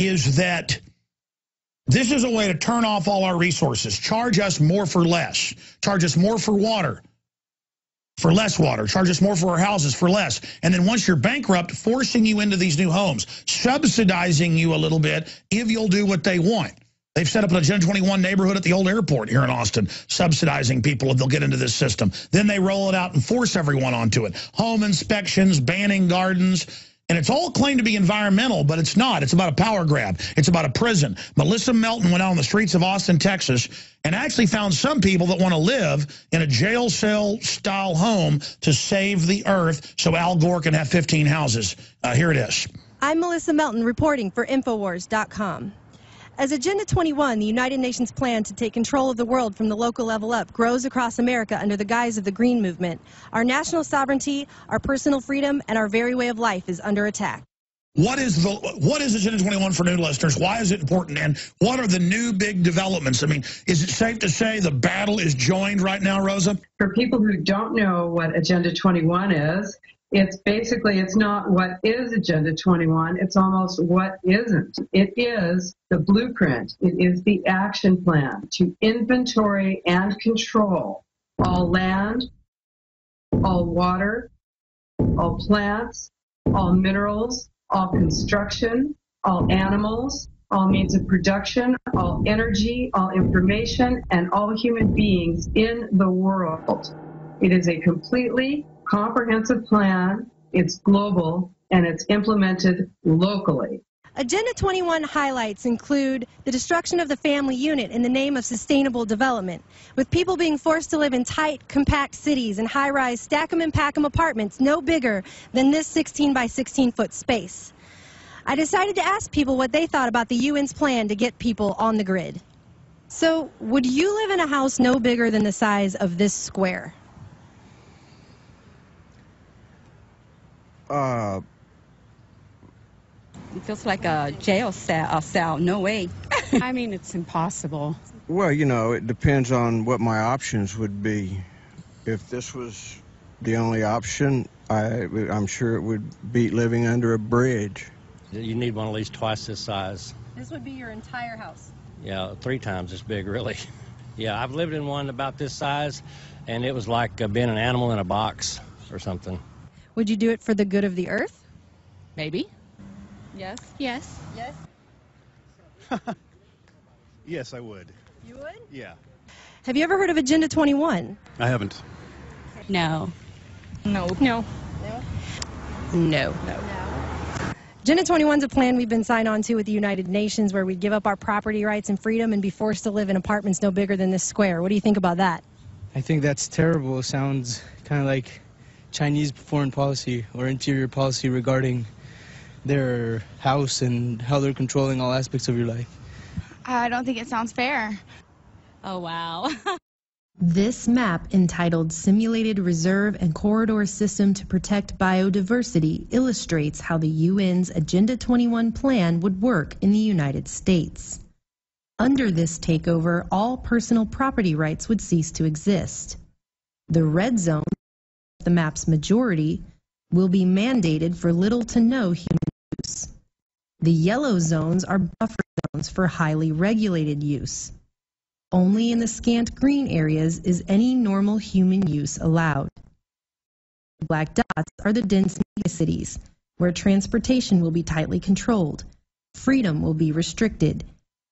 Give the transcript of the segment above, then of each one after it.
is that this is a way to turn off all our resources, charge us more for less, charge us more for water, for less water, charge us more for our houses for less. And then once you're bankrupt, forcing you into these new homes, subsidizing you a little bit if you'll do what they want. They've set up an Agenda 21 neighborhood at the old airport here in Austin, subsidizing people if they'll get into this system. Then they roll it out and force everyone onto it. Home inspections, banning gardens. And it's all claimed to be environmental, but it's not. It's about a power grab. It's about a prison. Melissa Melton went out on the streets of Austin, Texas, and actually found some people that want to live in a jail cell-style home to save the earth so Al Gore can have 15 houses. Here it is. I'm Melissa Melton reporting for Infowars.com. As Agenda 21, the United Nations plan to take control of the world from the local level up, grows across America under the guise of the Green Movement, our national sovereignty, our personal freedom, and our very way of life is under attack. What is Agenda 21 for new listeners? Why is it important? And what are the new big developments? I mean, is it safe to say the battle is joined right now, Rosa? For people who don't know what Agenda 21 is, it's not what is Agenda 21, it's almost what isn't. It is the blueprint, it is the action plan to inventory and control all land, all water, all plants, all minerals, all construction, all animals, all means of production, all energy, all information, and all human beings in the world. It is a completely comprehensive plan, it's global, and it's implemented locally. Agenda 21 highlights include the destruction of the family unit in the name of sustainable development, with people being forced to live in tight, compact cities and high-rise stack-em-and-pack-em apartments no bigger than this 16 by 16-foot space. I decided to ask people what they thought about the UN's plan to get people on the grid. So, would you live in a house no bigger than the size of this square? It feels like a jail cell. No way. I mean, it's impossible. Well, you know, it depends on what my options would be. If this was the only option, I'm sure it would beat living under a bridge. You need one at least twice this size. This would be your entire house? Yeah, 3 times as big, really. Yeah, I've lived in one about this size, and it was like being an animal in a box or something. Would you do it for the good of the earth? Maybe. Yes. Yes. Yes. Yes, I would. You would? Yeah. Have you ever heard of Agenda 21? I haven't. No. No. No. No. Agenda 21 is a plan we've been signed on to with the United Nations where we'd give up our property rights and freedom and be forced to live in apartments no bigger than this square. What do you think about that? I think that's terrible. It sounds kind of like Chinese foreign policy or interior policy regarding their house and how they're controlling all aspects of your life. I don't think it sounds fair. Oh, wow. This map, entitled Simulated Reserve and Corridor System to Protect Biodiversity, illustrates how the UN's Agenda 21 plan would work in the United States. Under this takeover, all personal property rights would cease to exist. The red zone, the map's majority, will be mandated for little to no human use. The yellow zones are buffer zones for highly regulated use. Only in the scant green areas is any normal human use allowed. The black dots are the dense megacities, where transportation will be tightly controlled, freedom will be restricted,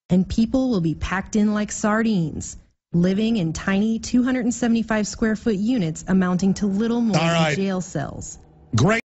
and people will be packed in like sardines, living in tiny 275 square foot units amounting to little more than jail cells. Great.